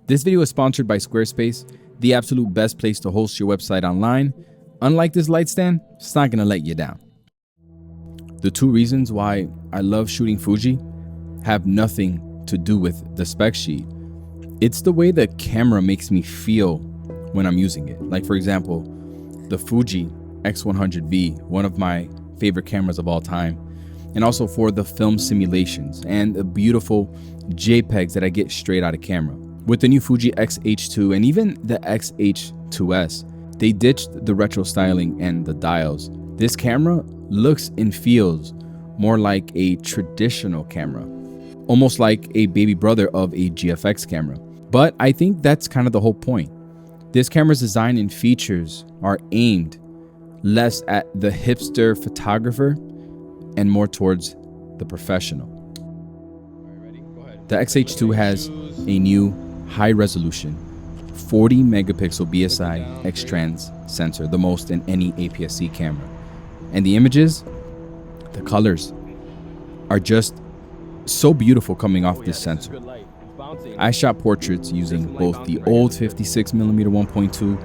This video is sponsored by Squarespace, the absolute best place to host your website online. Unlike this light stand, it's not gonna let you down. The two reasons why I love shooting Fuji have nothing to do with the spec sheet. It's the way the camera makes me feel when I'm using it. Like for example, the Fuji X100V, one of my favorite cameras of all time, and also for the film simulations and the beautiful JPEGs that I get straight out of camera. With the new Fuji XH2 and even the XH2S, they ditched the retro styling and the dials. This camera looks and feels more like a traditional camera, almost like a baby brother of a GFX camera. But I think that's kind of the whole point. This camera's design and features are aimed less at the hipster photographer and more towards the professional. The XH2 has a new high-resolution 40 megapixel BSI X-Trans sensor, the most in any APS-C camera. And the images, the colors, are just so beautiful coming off this sensor. I shot portraits using both the old 56mm 1.2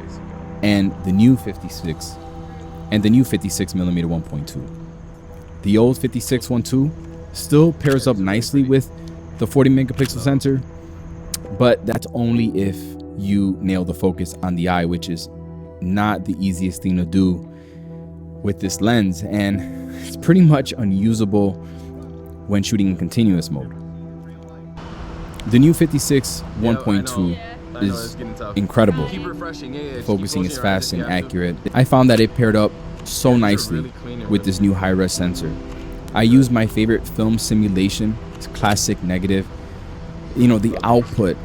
and the new 56mm 1.2. The old 56-1.2 still pairs up nicely with the 40 megapixel sensor, but that's only if you nail the focus on the eye, which is not the easiest thing to do with this lens, and it's pretty much unusable when shooting in continuous mode. The new 56 1.2 is incredible. Focusing is fast and accurate. I found that it paired up so nicely with this new high-res sensor. I use my favorite film simulation, it's classic negative. You know, the output,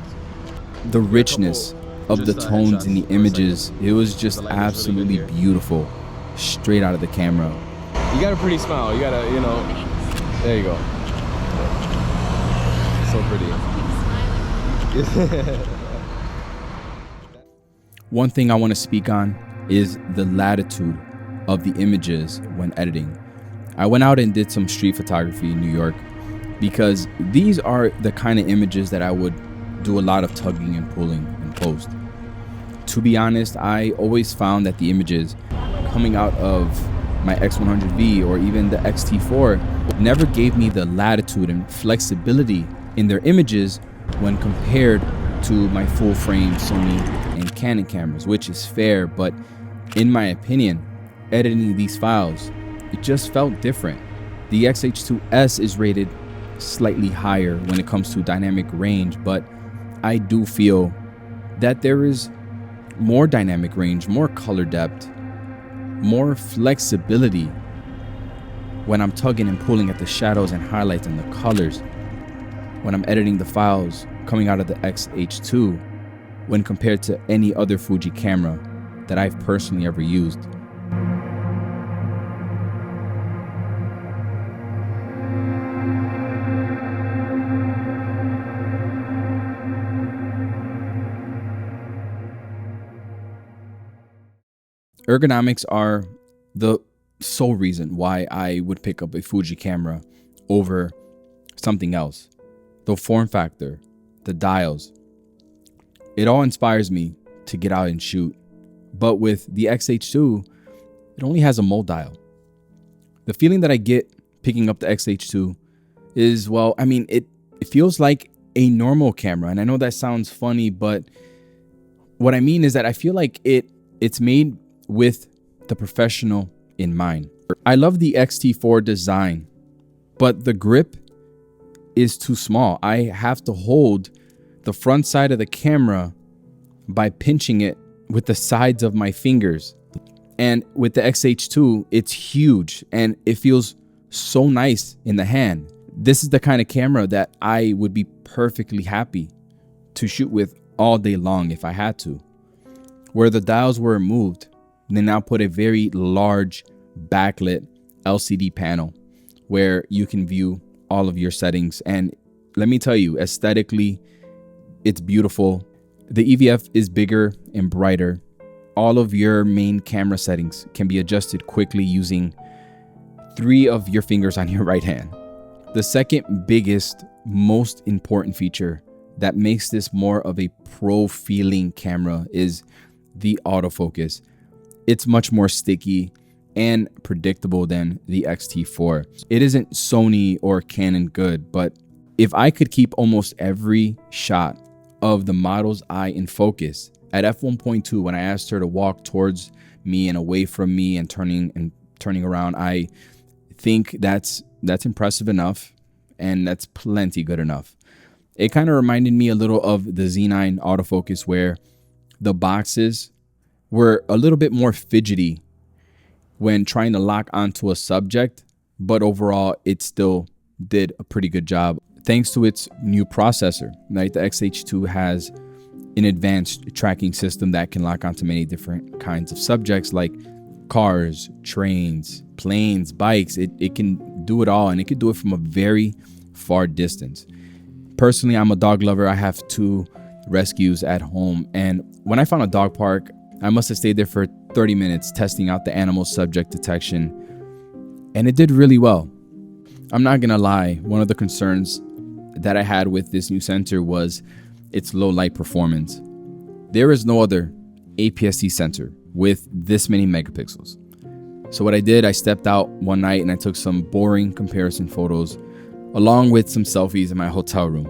the richness of the tones in the images, it was just absolutely beautiful straight out of the camera. You got a pretty smile. You got a, you know, there you go. So pretty. One thing I want to speak on is the latitude of the images when editing. I went out and did some street photography in New York because these are the kind of images that I would do a lot of tugging and pulling in post. To be honest, I always found that the images coming out of my X100V or even the X-T4 never gave me the latitude and flexibility in their images when compared to my full frame Sony and Canon cameras, which is fair, but in my opinion, editing these files, it just felt different. The XH2S is rated slightly higher when it comes to dynamic range, but I do feel that there is more dynamic range, more color depth, more flexibility when I'm tugging and pulling at the shadows and highlights and the colors when I'm editing the files coming out of the XH2 when compared to any other Fuji camera that I've personally ever used. Ergonomics are the sole reason why I would pick up a Fuji camera over something else. The form factor, the dials, it all inspires me to get out and shoot. But with the XH2, it only has a mode dial. The feeling that I get picking up the XH2 is, well, I mean, it feels like a normal camera. And I know that sounds funny, but what I mean is that I feel like it's made with the professional in mind. I love the X-T4 design, but the grip is too small. I have to hold the front side of the camera by pinching it with the sides of my fingers. And with the XH2, it's huge and it feels so nice in the hand. This is the kind of camera that I would be perfectly happy to shoot with all day long if I had to. Where the dials were removed, they now put a very large backlit LCD panel where you can view all of your settings. And let me tell you, aesthetically, it's beautiful. The EVF is bigger and brighter. All of your main camera settings can be adjusted quickly using 3 of your fingers on your right hand. The second biggest, most important feature that makes this more of a pro feeling camera is the autofocus. It's much more sticky and predictable than the X-T4. It isn't Sony or Canon good, but if I could keep almost every shot of the model's eye in focus at f1.2, when I asked her to walk towards me and away from me and turning around, I think that's impressive enough, and that's plenty good enough. It kind of reminded me a little of the Z9 autofocus, where the boxes were a little bit more fidgety when trying to lock onto a subject, but overall it still did a pretty good job thanks to its new processor. Right, the XH2 has an advanced tracking system that can lock onto many different kinds of subjects like cars, trains, planes, bikes. It can do it all, and it can do it from a very far distance. Personally, I'm a dog lover. I have 2 rescues at home, and when I found a dog park, I must have stayed there for 30 minutes testing out the animal subject detection, and it did really well. I'm not gonna lie, one of the concerns that I had with this new sensor was its low light performance. There is no other APS-C sensor with this many megapixels. So what I did, I stepped out one night and I took some boring comparison photos along with some selfies in my hotel room.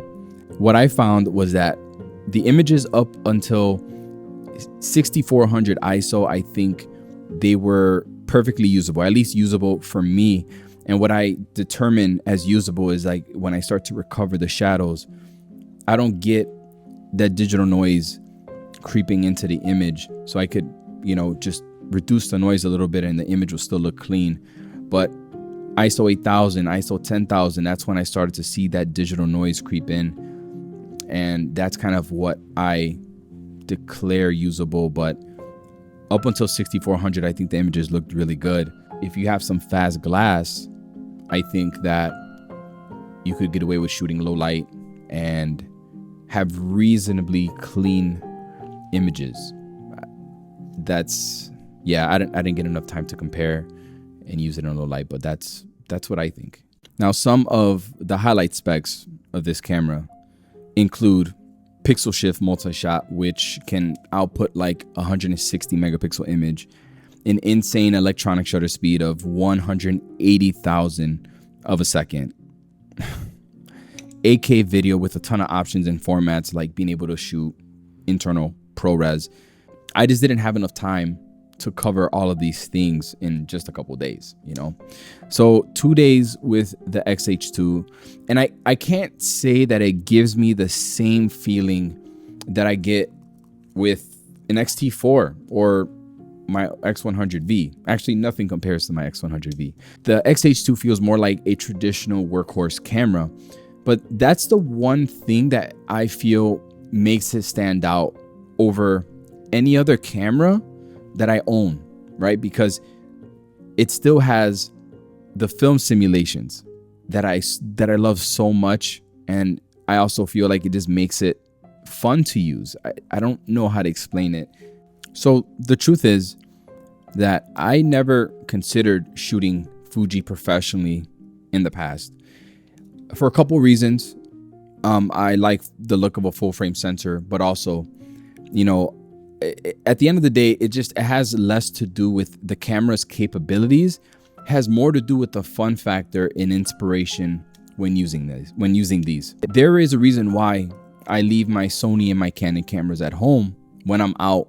What I found was that the images up until 6400 ISO, I think they were perfectly usable, at least usable for me. And what I determine as usable is like when I start to recover the shadows, I don't get that digital noise creeping into the image. So I could, just reduce the noise a little bit and the image will still look clean. But ISO 8000, ISO 10,000, that's when I started to see that digital noise creep in. And that's kind of what I declare usable. But up until 6400, I think the images looked really good. If you have some fast glass, I think that you could get away with shooting low light and have reasonably clean images. I didn't get enough time to compare and use it in low light, but that's what I think. Now, some of the highlight specs of this camera include pixel shift multi-shot, which can output like 160 megapixel image, an insane electronic shutter speed of 180,000 of a second, 8K video with a ton of options and formats like being able to shoot internal ProRes. I just didn't have enough time to cover all of these things in just a couple days, So 2 days with the XH2, and I can't say that it gives me the same feeling that I get with an X-T4 or my X100V. Actually, nothing compares to my X100V. The XH2 feels more like a traditional workhorse camera, but that's the one thing that I feel makes it stand out over any other camera that I own, right? Because it still has the film simulations that I love so much, and I also feel like it just makes it fun to use. I don't know how to explain it. So the truth is that I never considered shooting Fuji professionally in the past for a couple reasons. I like the look of a full frame sensor, but also, at the end of the day, it has less to do with the camera's capabilities. It has more to do with the fun factor and inspiration when using these. There is a reason why I leave my Sony and my Canon cameras at home when I'm out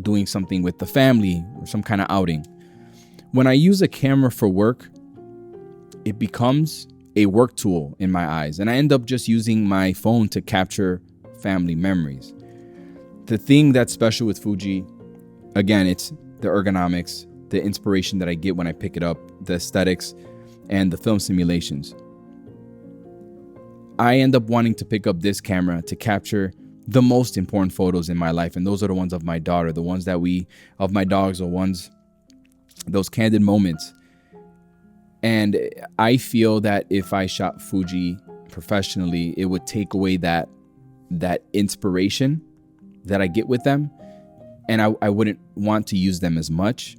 doing something with the family or some kind of outing. When I use a camera for work, it becomes a work tool in my eyes, and I end up just using my phone to capture family memories. The thing that's special with Fuji, again, it's the ergonomics, the inspiration that I get when I pick it up, the aesthetics, and the film simulations. I end up wanting to pick up this camera to capture the most important photos in my life, and those are the ones of my daughter, the ones of my dogs, those candid moments. And I feel that if I shot Fuji professionally, it would take away that inspiration that I get with them, and I wouldn't want to use them as much.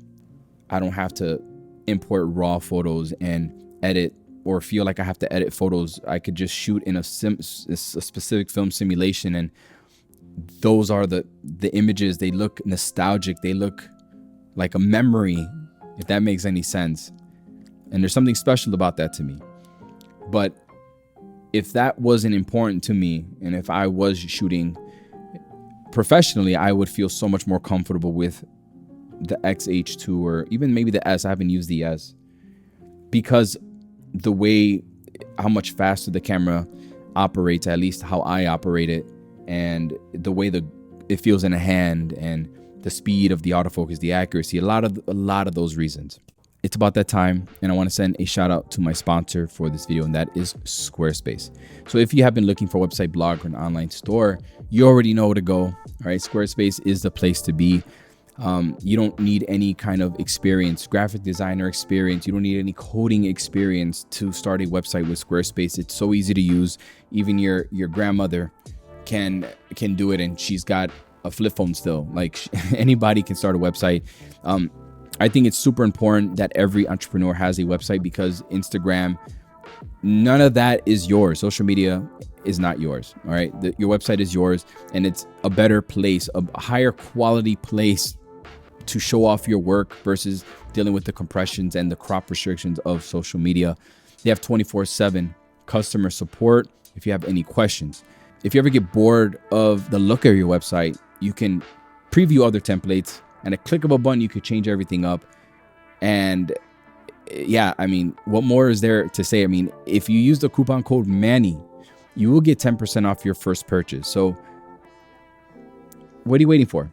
I don't have to import raw photos and edit or feel like I have to edit photos, I could just shoot in a specific film simulation, and those are the images. They look nostalgic. They look like a memory, if that makes any sense. And there's something special about that to me. But if that wasn't important to me, and if I was shooting professionally, I would feel so much more comfortable with the XH2, or even maybe the S. I haven't used the S, because the way, how much faster the camera operates, at least how I operate it, and the way it feels in a hand, and the speed of the autofocus, the accuracy, a lot of those reasons. It's about that time, and I want to send a shout out to my sponsor for this video, and that is Squarespace. So if you have been looking for a website, blog, or an online store, you already know where to go. All right, Squarespace is the place to be. You don't need any kind of experience, graphic designer experience. You don't need any coding experience to start a website with Squarespace. It's so easy to use. Even your grandmother can do it, and she's got a flip phone still. Like, anybody can start a website. I think it's super important that every entrepreneur has a website, because Instagram, none of that is yours. Social media is not yours. All right. Your website is yours, and it's a better place, a higher quality place to show off your work versus dealing with the compressions and the crop restrictions of social media. They have 24/7 customer support if you have any questions. If you ever get bored of the look of your website, you can preview other templates, and a click of a button, you could change everything up. And yeah, I mean, what more is there to say? I mean, if you use the coupon code Manny, you will get 10% off your first purchase. So what are you waiting for?